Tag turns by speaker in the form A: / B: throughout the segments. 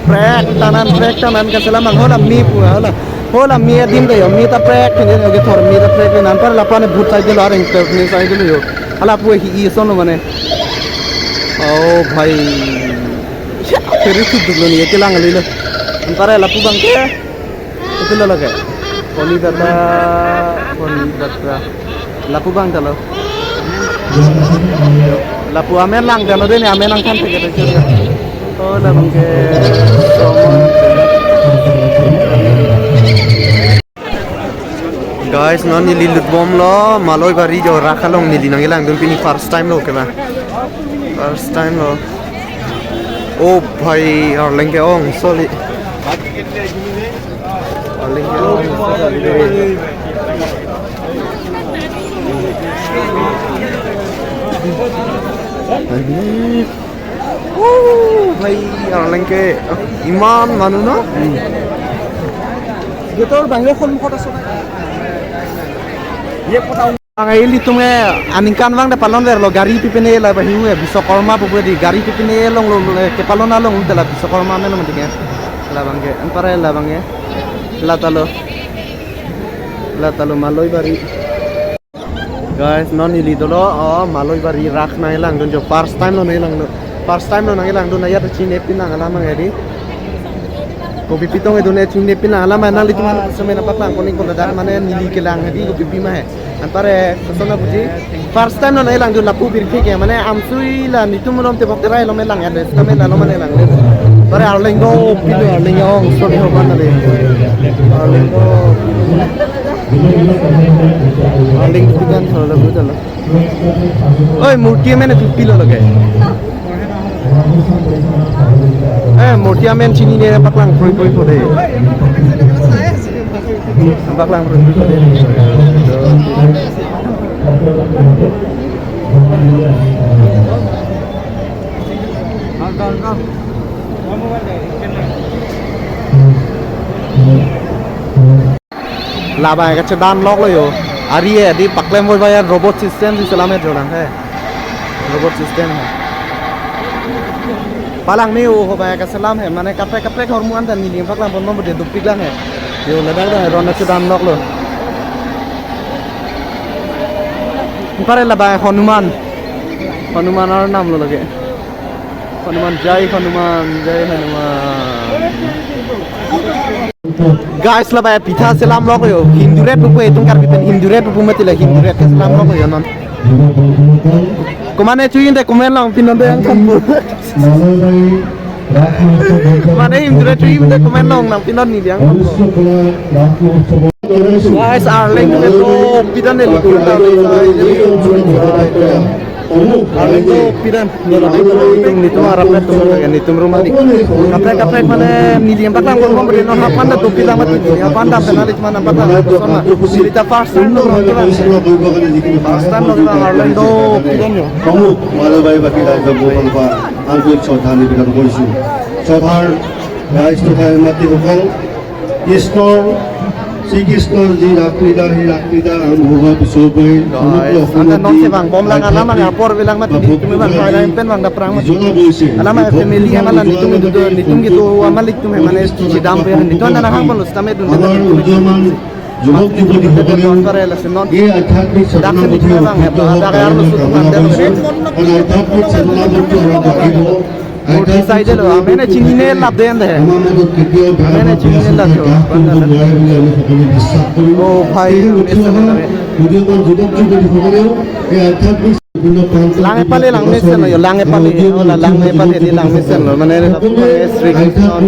A: prek tanan ka sala mang hola mi pu hola mi din de mi ta prek ni ge thor mi ta prek nan par la pane bhut sai de la reng te ni sai de yo ala pu hi son mane oh bhai teri tu dulu ni ke lang le antara la pu bang ke itu lo ke poni data la pu bang dalo la pu amen lang dalo de ni amen lang kan te ke oh la bang ke guys non ni lilut bom lo maloi bari jo rakhalong ni dinang ilang dun pini first time lo ke ba first time lo oh bhai arling ke ong sorry arling ke ong bhai arling ke iman manu no getor bangre khonmukhot aso ye potau Angeli tume aningkan bang de palon der lo gari pipine la ba hiu bisokorma pupu di gari pipine long lo ke palon along udala bisokorma men mo dige la bangge ampare la bangge la talo maloi bari guys non ili dolo maloi bari rak na ilang don jo first time lo na ilang don ya de chine pina ngala mangedi kopi pitong itu ne chine pina ngala mana li tuman semena patlang koning ko dar mane nili kelang hadi kopi pima he antare kesana puji first time no ilang do lapu bir ke mane amsui la nitum rom te bok rai lo melang ya des tame la lo mane lang le pare arling go pido arling ong so ho ban le arling go arling pidan thol bu chalo oi murti mene tu pilo lage murti men chini ne paklang proi pode baklang proi pode labai ka chedan lok lo yo ari e di paklem boy bayar robot system di selame jodan hai robot system hai palang me ho ba ka salam hai mane kapre hormuan dan ni paklang bon mo de dupik lang hai yo ladang da ron chedan lok lo pare labai Hanuman ar naam lo lage Hanuman jai Hanuman guys labai pitha selam lok yo hinduret pupu etung kar pipen hinduret pupu mati la hinduret ke selam lok yo non komane chuin de komen long pinon de ang khambu mane hinduret chuin de komen long nang pinon ni diang guys arling de to pidan de lu arling to pidan nitum arapet tum nitum rumah di kapre mane miliam patang ngom de non hapanda to pidan mati hapanda penali mana patang sona silita first time lo arling to pidan yo
B: kamu malah bayi baki dah jabung apa aku coba ni bilang polisi coba guys tu kaya mati hukum Istor Sikistor ji rakrida anuha bisobai
A: anda non se bang bom lang alama ya por bilang mati di tumban kaya pen bang da perang mati alama family hamalan nitung gitu amalik tuh mane sidam pe nitu anda nang bang stame dun
B: যুবক যুবতী সকলেও এই আধ্যাত্মিক চেতনা বুদ্ধি আধ্যাত্মিক চেতনা বুদ্ধি ৰাখিব
A: decided amene chinine labde ande amene chinine labde oh bhai
B: যুবক যুবতী সকলেও এই আধ্যাত্মিক
A: lange pale lang mesen yo lange pale di lang mesen lo mane Sri Krishna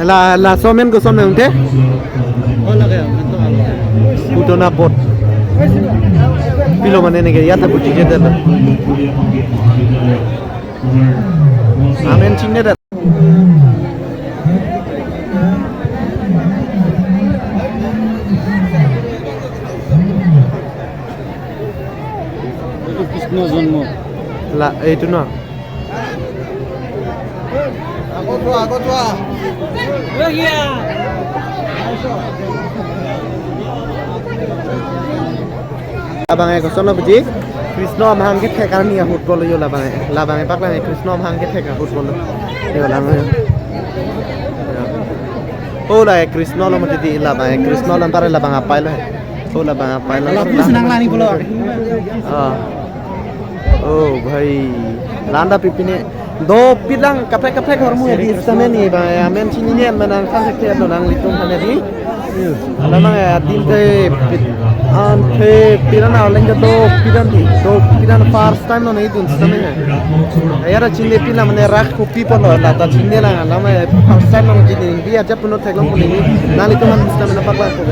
A: la somen ko somen unte Udona bot pilo mane nege ya ta buti jeda amen chinne da
C: Krishna Janma.
A: Lah itu no. Aku tua. Abang ko sono biji Krishna mahang ke thek ani football yo labang pakla Krishna mahang ke thek football yo lang oh la Krishna lo mati di labang Krishna lo antara labang apa lo oh labang apa lo
C: Lapu senang lani bola.
A: oh bhai landa pipine do pidang kape hormu di istana ni ba amen sini ni menang kan sekte do nang litung kan di alamang ya dinte ante pirana lenga do pidan first time no nei dun istana ni ayara chinde pila mane rak ko people la ta chinde la alama first time no jini bi aja puno theklam puli na litung man istana na pakla ko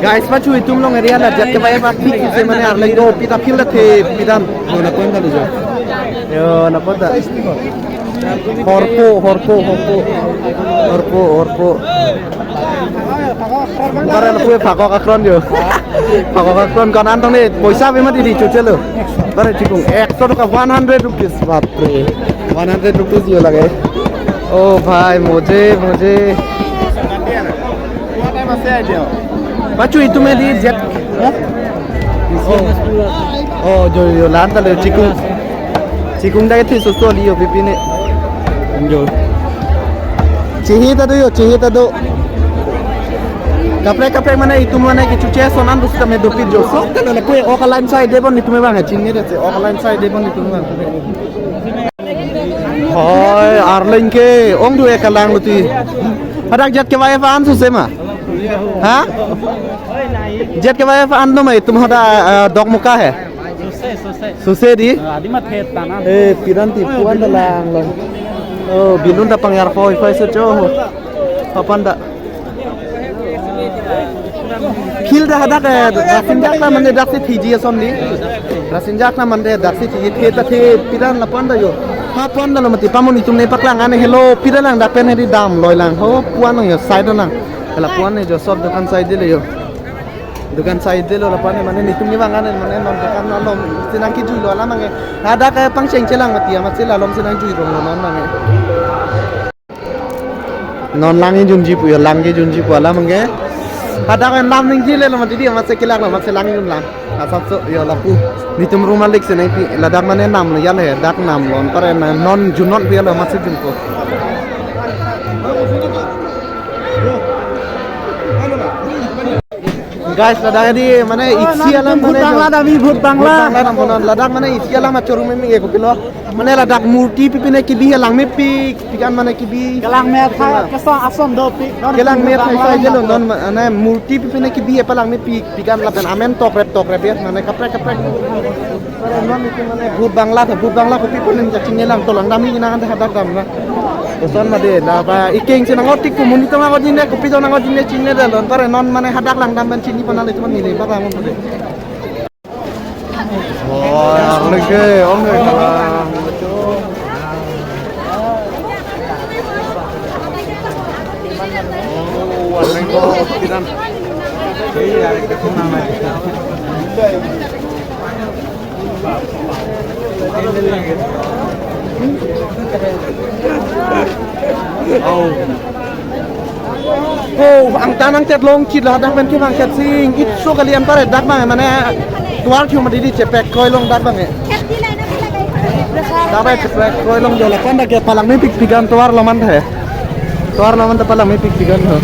A: guys machu itum long area la jat ke bae pak tik se mane ar lengo pita phil la the pidan na kon da jo yo na pada horpo Bara na puwe phako kakron yo phako kakron kon antong ni poisa be mati di chuchelo bare chikung 100 taka 100 rupees bapre 100 rupees yo lage oh bhai mujhe Bacu itu me di jet oh jo lanta le cikung da itu susu li yo pipine jo cihi tado kapre mana itu mana ki cuce sonan dus kame do pit jo so kan le kue okalan side debon itu me bang cinni de se okalan side debon itu bang hoy arling ke ong du ekalang luti hadak jet ke wae fan su sema ha jet ke wae fan no mai tumhada dog muka hai Susah di?
C: Adi mat het tanan.
A: Piranti puan dalang lang. Oh, bilun da pangyar foi sejo. Papan da. Kil da hadak rasinjak na mande dak se thiji son di. Rasinjak na mande dak se thiji the ta the piran la pon da yo. Ha pon da mati pamoni tumne paklang ane hello piran lang dak pen di dam loi lang ho puan ng yo side lang. Kala puan ne jo sob dukan side le yo. Dukan side lo lapane mane nitum ni bangan mane non dukan non sinang ki jui lo ala mange ada ka pang cheng chelang mati amat sila lom sinang jui ro non mange non langi junji pu ya langi junji pu ala mange ada ka nam ning ji le lo mati di amat sekilak lo mat selang jun lang asap so yo lapu nitum rumah lik sinai pi ladak mane nam lo ya le dak nam lon pare non junon pi lo mat sejun ko guys ladak di mana isi alam mana
C: Bangla dami Bhut Bangla
A: namonon ladak mana isi alam achor me me ko pilo mana ladak murti pipine ki bi lang me pi pikan mana ki bi
C: Kelang me tha kesong asom do pi
A: kelang me thai sai jelo non ana murti pipine ki bi palang me pi pikan lapen amen tok rep ya mana kapre non itu mana Bhut Bangla ko pipone jacing lang tolang dami ina kan hadak dam na Kosan made la ba iking sinang otik ko muni tama ko dine ko pito nang dine chinne de lon tare non mane hadak lang dam ban chini panale tuman mile ba ta mon made oh lege onge kala oh wareng ko tidan iya ke kunang na oh ang tanang tet long chit la dak ben ki bang ket sing it so kalian pare dak bang mane tuar thiu madi di cepek koi long dak bang e dabai cepek koi long jola kan dak palang me pik pigan tuar loman the tuar loman ta palang me pik pigan ho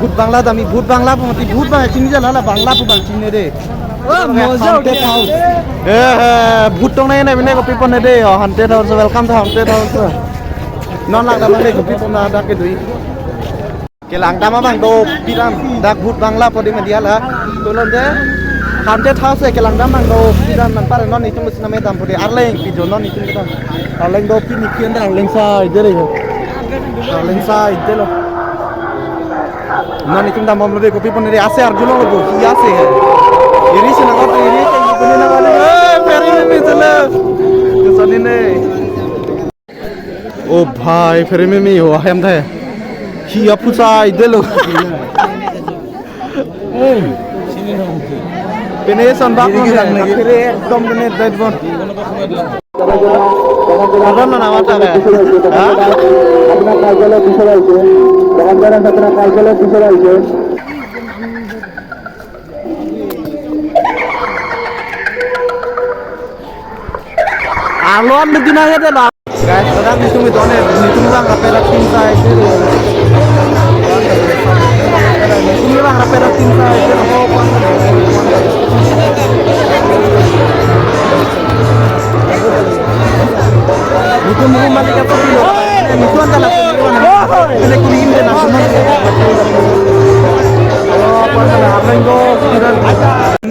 A: Bhut Bangla dami Bhut Bangla pumati Bhut bang chini jala la Bangla pu bang chini de oh mojo Bhut tong nei bine ko pipon de haunted house welcome to haunted house non lang dam le ko pipon na dak ke dui ke lang dam bang do piram dak Bhut Bangla podi ma dia la tolon de haunted house ke lang dam bang do piram nang pare non itung sina me dam podi arleng pi jo non itung dam arleng do pi nikian da arleng sa ide le arleng sa ide lo non itung dam bom le ko pipon de ase ar julo go hi ase hai iri sina ko iri ke ni na wale peri me chalo sani ne ओ भाई फिर में हो हम थे ही अपुसा इधर लो Kini sonbak mo kiri ekdom kini dead bon. Kapan mana mata ka? Ha?
B: আপনার কার্যালয় পিছনে আছে দোকানদার আপনার কার্যালয় পিছনে আছে
A: Alon din na yun lah. Guys, kadang itu bang rapera tim saya itu. Itu bang rapera tim saya itu. Itu mau balik apa dulu? Itu antara ini kuning dan nasional.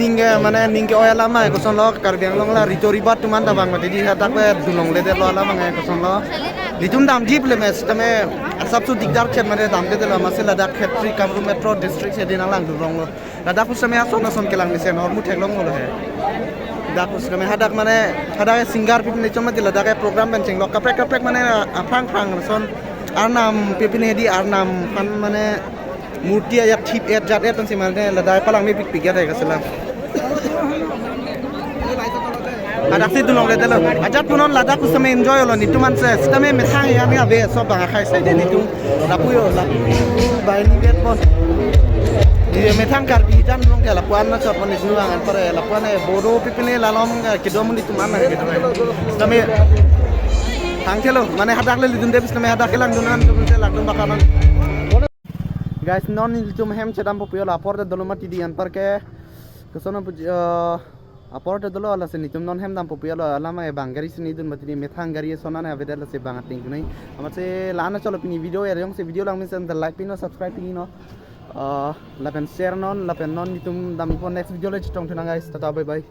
A: Ningge mana ningge oya lama ya koson lo karbiang long la ritori bat tuman tabang mati di hatak le dulong le der lo lama ngai koson lo ditun dam jeep le mes tame sab su digdar chet mane dam de la masel ladak factory kamru metro district se dinang lang dulong lo ladak pus me ason ason kelang ni sen or mu thek long lo he dak pus me hadak mane hadak singar pipin chom mati ladak program ben ching lo kaprek mane aprang prang son arnam pipin hedi arnam pan mane murti ya tip jat tan si mane ladai palang me pik ya dai kasela ada sih dulong le delo ajat punon ladak ku same enjoy lo ni tuman se stame methang ya ni ave so banga khai sai de ni tu lapu yo lapu bai ni bet bon ni methang kar bi jan long ke lapuan na chot ni nuang an pare lapuan e bodo pipine lalom ke dom ni tuman na ke stame thang chelo mane hadak le lidun de stame hadak lang dunan tu lag dum bakanan guys non il chum hem chedam popio la por de dolomati di an par ke kesono apor de dolo ala seni tum non hem dam popio la lama e bangari seni dun matini methang gari sona na aveda la se banga ting nai amase lana cholo pini video ya yong se video lang misen the like pino subscribe pino lapen share non lapen non tum dam po next video le chitong thuna guys tata bye bye